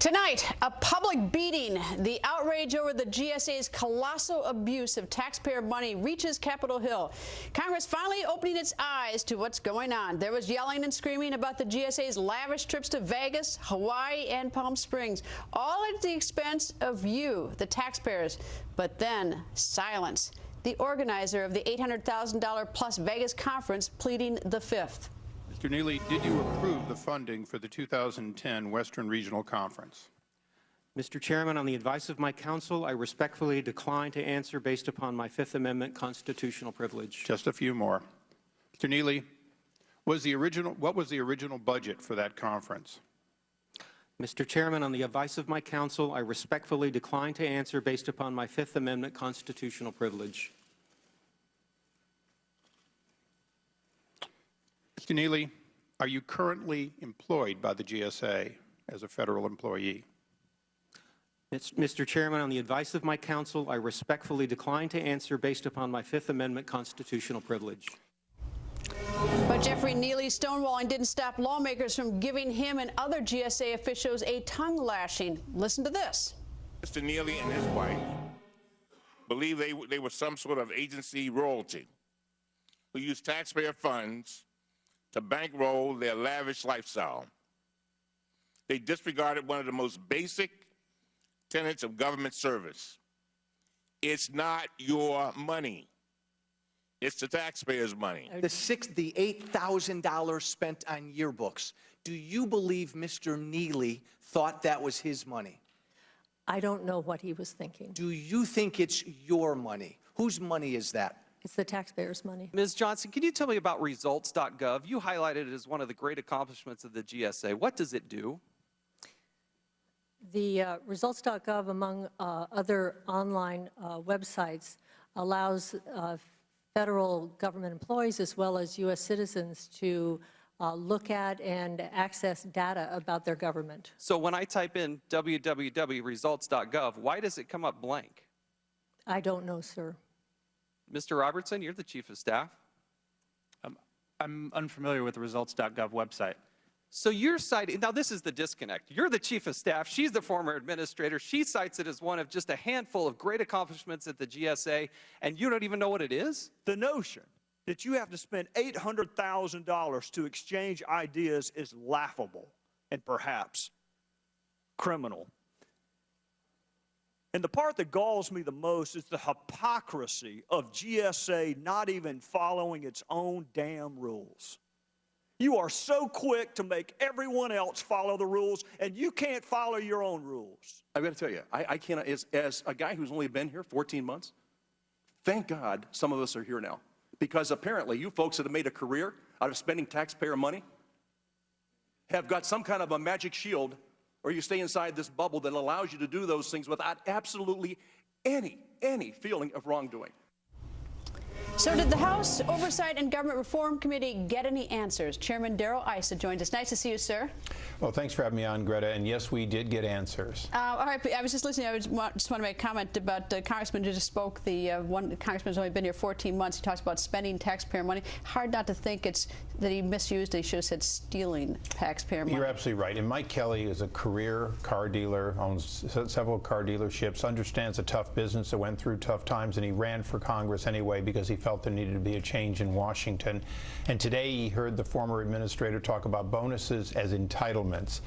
Tonight, a public beating. The outrage over the GSA's colossal abuse of taxpayer money reaches Capitol Hill. Congress finally opening its eyes to what's going on. There was yelling and screaming about the GSA's lavish trips to Vegas, Hawaii, and Palm Springs, all at the expense of you, the taxpayers. But then, silence. The organizer of the $800,000 plus Vegas conference pleading the fifth. Mr. Neely, did you approve the funding for the 2010 Western Regional Conference? Mr. Chairman, on the advice of my counsel, I respectfully decline to answer based upon my Fifth Amendment constitutional privilege. Just a few more. Mr. Neely, what was the original budget for that conference? Mr. Chairman, on the advice of my counsel, I respectfully decline to answer based upon my Fifth Amendment constitutional privilege. Mr. Neely, are you currently employed by the GSA as a federal employee? Mr. Chairman, on the advice of my counsel, I respectfully decline to answer based upon my Fifth Amendment constitutional privilege. But Jeffrey Neely's stonewalling didn't stop lawmakers from giving him and other GSA officials a tongue lashing. Listen to this. Mr. Neely and his wife believe they were some sort of agency royalty who used taxpayer funds to bankroll their lavish lifestyle. They disregarded one of the most basic tenets of government service. It's not your money. It's the taxpayers' money. The $8,000 spent on yearbooks. Do you believe Mr. Neely thought that was his money? I don't know what he was thinking. Do you think it's your money? Whose money is that? It's the taxpayers' money. Ms. Johnson, can you tell me about results.gov? You highlighted it as one of the great accomplishments of the GSA. What does it do? The results.gov, among other online websites, allows federal government employees as well as U.S. citizens to look at and access data about their government. So when I type in www.results.gov, why does it come up blank? I don't know, sir. Mr. Robertson, you're the Chief of Staff. I'm unfamiliar with the results.gov website. So you're citing, now this is the disconnect. You're the Chief of Staff, she's the former administrator, she cites it as one of just a handful of great accomplishments at the GSA, and you don't even know what it is? The notion that you have to spend $800,000 to exchange ideas is laughable and perhaps criminal. And the part that galls me the most is the hypocrisy of GSA not even following its own damn rules. You are so quick to make everyone else follow the rules, and you can't follow your own rules. I've got to tell you, I cannot, as a guy who's only been here 14 months, thank God some of us are here now. Because apparently you folks that have made a career out of spending taxpayer money have got some kind of a magic shield, or you stay inside this bubble that allows you to do those things without absolutely any feeling of wrongdoing. So did the House Oversight and Government Reform Committee get any answers? Chairman Darrell Issa joins us. Nice to see you, sir. Well, thanks for having me on, Greta. And yes, we did get answers. All right, I was just listening. I just want to make a comment about the congressman who just spoke. The congressman who's only been here 14 months. He talks about spending taxpayer money. Hard not to think it's that he misused. He should have said stealing taxpayer money. You're absolutely right. And Mike Kelly is a career car dealer, owns several car dealerships, understands a tough business that went through tough times, and he ran for Congress anyway because he felt there needed to be a change in Washington. And today he heard the former administrator talk about bonuses as entitlements.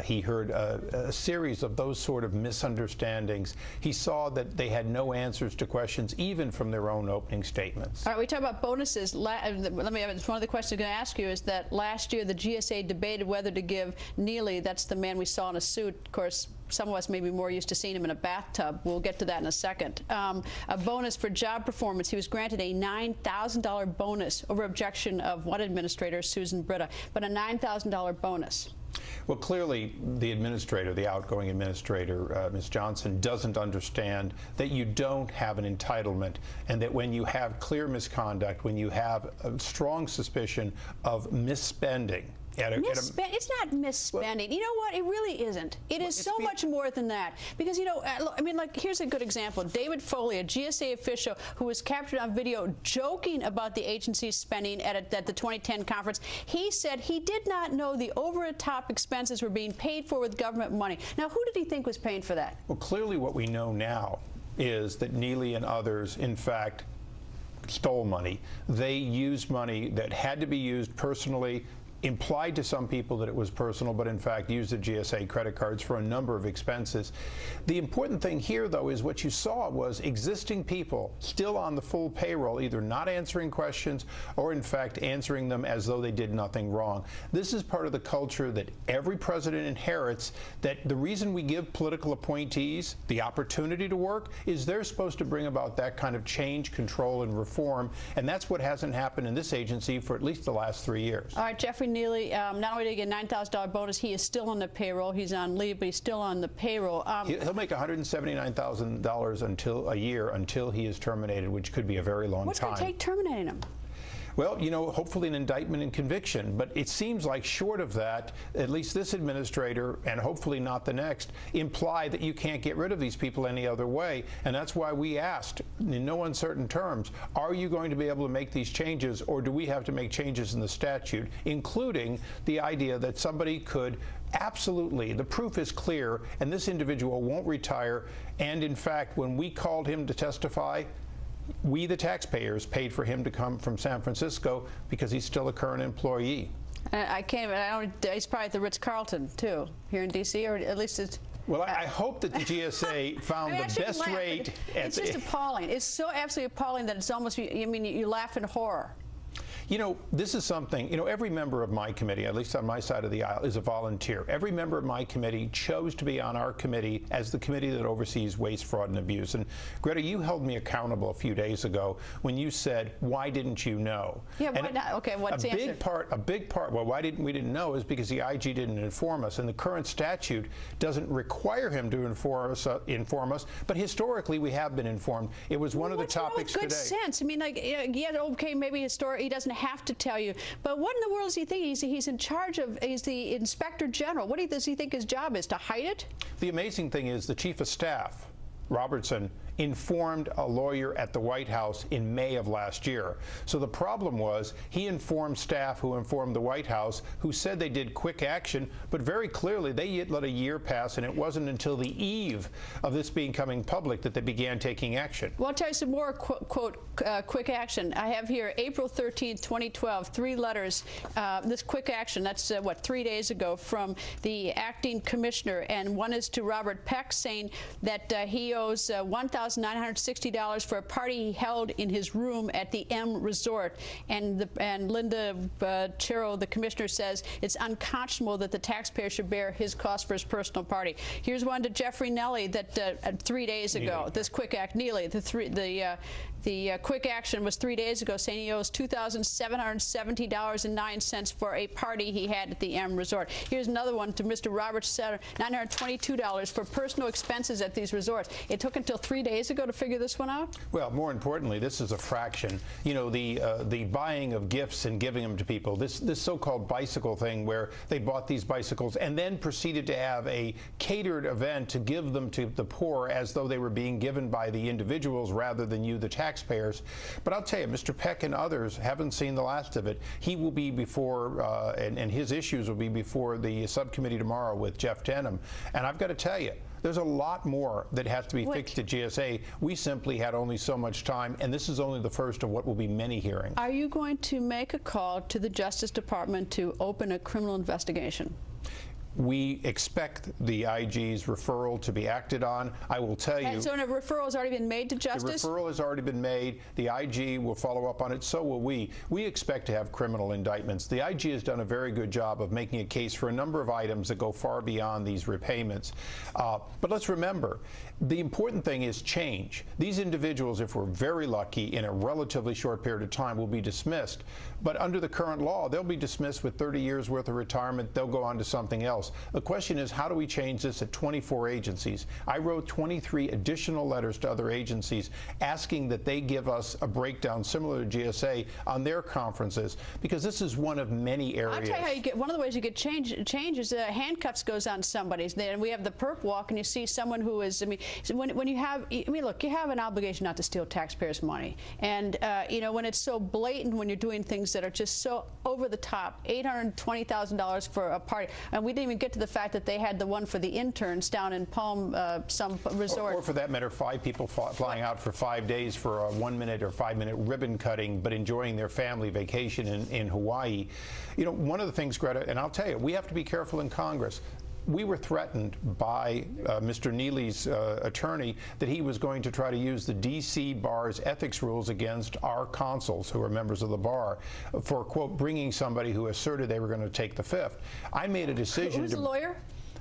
He heard a series of those sort of misunderstandings. He saw that they had no answers to questions, even from their own opening statements. All right, we talk about bonuses. One of the questions I'm going to ask you is that last year the GSA debated whether to give Neely, that's the man we saw in a suit, of course, some of us may be more used to seeing him in a bathtub. We'll get to that in a second. A bonus for job performance. He was granted a $9,000 bonus over objection of one administrator, Susan Britta, but a $9,000 bonus. Well, clearly, the administrator, the outgoing administrator, Ms. Johnson, doesn't understand that you don't have an entitlement, and that when you have clear misconduct, when you have a strong suspicion of misspending, It's not misspending. You know what? It really isn't. It is so much more than that. Because, you know, I mean, like, here's a good example. David Foley, a GSA official who was captured on video joking about the agency's spending at the 2010 conference, he said he did not know the over-the-top expenses were being paid for with government money. Now, who did he think was paying for that? Well, clearly what we know now is that Neely and others, in fact, stole money. They used money that had to be used personally, implied to some people that it was personal, but in fact used the GSA credit cards for a number of expenses. The important thing here, though, is what you saw was existing people still on the full payroll, either not answering questions or in fact answering them as though they did nothing wrong. This is part of the culture that every president inherits, that the reason we give political appointees the opportunity to work is they're supposed to bring about that kind of change, control, and reform, and that's what hasn't happened in this agency for at least the last 3 years. All right, Jeffrey Neely, not only did he get a $9,000 bonus, he is still on the payroll. He's on leave, but he's still on the payroll. He'll make $179,000 a year until he is terminated, which could be a very long time. What's going to take terminating him? Well, you know, hopefully an indictment and conviction, but it seems like short of that, at least this administrator, and hopefully not the next, imply that you can't get rid of these people any other way. And that's why we asked, in no uncertain terms, are you going to be able to make these changes, or do we have to make changes in the statute, including the idea that somebody could absolutely, the proof is clear, and this individual won't retire. And in fact, when we called him to testify, we, the taxpayers, paid for him to come from San Francisco because he's still a current employee. I can't, he's probably at the Ritz-Carlton, too, here in D.C., or at least it's... Well, I hope that the GSA found the best rate. It's just appalling. It's so absolutely appalling that it's almost, I mean, you laugh in horror. You know, this is something, you know, every member of my committee, at least on my side of the aisle, is a volunteer. Every member of my committee chose to be on our committee as the committee that oversees waste, fraud, and abuse. And Greta, you held me accountable a few days ago when you said, why didn't you know? Yeah, why not? Okay, what's the answer? A big part, well, why didn't we didn't know is because the IG didn't inform us. And the current statute doesn't require him to inform us, but historically we have been informed. It was one of the topics today. What's wrong with good sense? I mean, like, yeah, okay, maybe he doesn't have to tell you, but what in the world does he think? He's in charge of, he's the inspector general. What does he think his job is, to hide it? The amazing thing is the chief of staff, Robertson, informed a lawyer at the White House in May of last year. So the problem was he informed staff who informed the White House, who said they did quick action, but very clearly they let a year pass, and it wasn't until the eve of this becoming public that they began taking action. Well, I'll tell you some more quick action. I have here April 13th, 2012, 3 letters. This quick action, that's what, 3 days ago, from the acting commissioner, and one is to Robert Peck, saying that he owes $1,960 for a party he held in his room at the M Resort. And Linda Chero, the commissioner, says it's unconscionable that the taxpayer should bear his cost for his personal party. Here's one to Jeffrey Neely that 3 days ago. Neely. This quick act, Neely, the quick action was 3 days ago, saying he owes $2,770.09 for a party he had at the M Resort. Here's another one to Mr. Robert Setter, $922 for personal expenses at these resorts. It took until 3 days ago to figure this one out? Well, more importantly, this is a fraction. You know, the buying of gifts and giving them to people, this so-called bicycle thing where they bought these bicycles and then proceeded to have a catered event to give them to the poor as though they were being given by the individuals rather than you, the taxpayers. But I'll tell you, Mr. Peck and others haven't seen the last of it. He will be before, and his issues will be before the subcommittee tomorrow with Jeff Denham. And I've got to tell you, there's a lot more that has to be fixed at GSA. We simply had only so much time, and this is only the first of what will be many hearings. Are you going to make a call to the Justice Department to open a criminal investigation? We expect the IG's referral to be acted on. I will tell you. And so a referral has already been made to Justice? The referral has already been made. The IG will follow up on it. So will we. We expect to have criminal indictments. The IG has done a very good job of making a case for a number of items that go far beyond these repayments. But let's remember, the important thing is change. These individuals, if we're very lucky, in a relatively short period of time, will be dismissed. But under the current law, they'll be dismissed with 30 years worth of retirement. They'll go on to something else. else. The question is, how do we change this at 24 agencies? I wrote 23 additional letters to other agencies asking that they give us a breakdown similar to GSA on their conferences, because this is one of many areas. I'll tell you how you get, one of the ways you get change is handcuffs goes on somebody. Then we have the perp walk, and you see someone who is, I mean, when you have, I mean, look, you have an obligation not to steal taxpayers' money. And, you know, when it's so blatant, when you're doing things that are just so over the top, $820,000 for a party. And we didn't even get to the fact that they had the one for the interns down in Palm, some resort. Or for that matter, 5 people flying out for 5 days for a 1-minute or 5-minute ribbon cutting, but enjoying their family vacation in Hawaii. You know, one of the things, Greta, and I'll tell you, we have to be careful in Congress. We were threatened by Mr. Neely's attorney that he was going to try to use the D.C. bar's ethics rules against our consuls, who are members of the bar, for, quote, bringing somebody who asserted they were going to take the fifth. I made a decision. Who's the lawyer?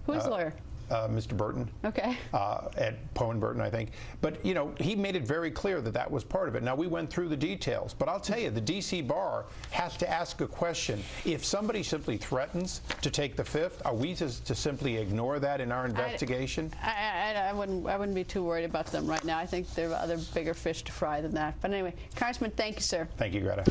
Who's the lawyer? Mr. Burton. Okay. At Poe and Burton, I think. But, you know, he made it very clear that that was part of it. Now, we went through the details, but I'll tell you, the D.C. bar has to ask a question. If somebody simply threatens to take the fifth, are we to simply ignore that in our investigation? I wouldn't be too worried about them right now. I think there are other bigger fish to fry than that. But anyway, Congressman, thank you, sir. Thank you, Greta.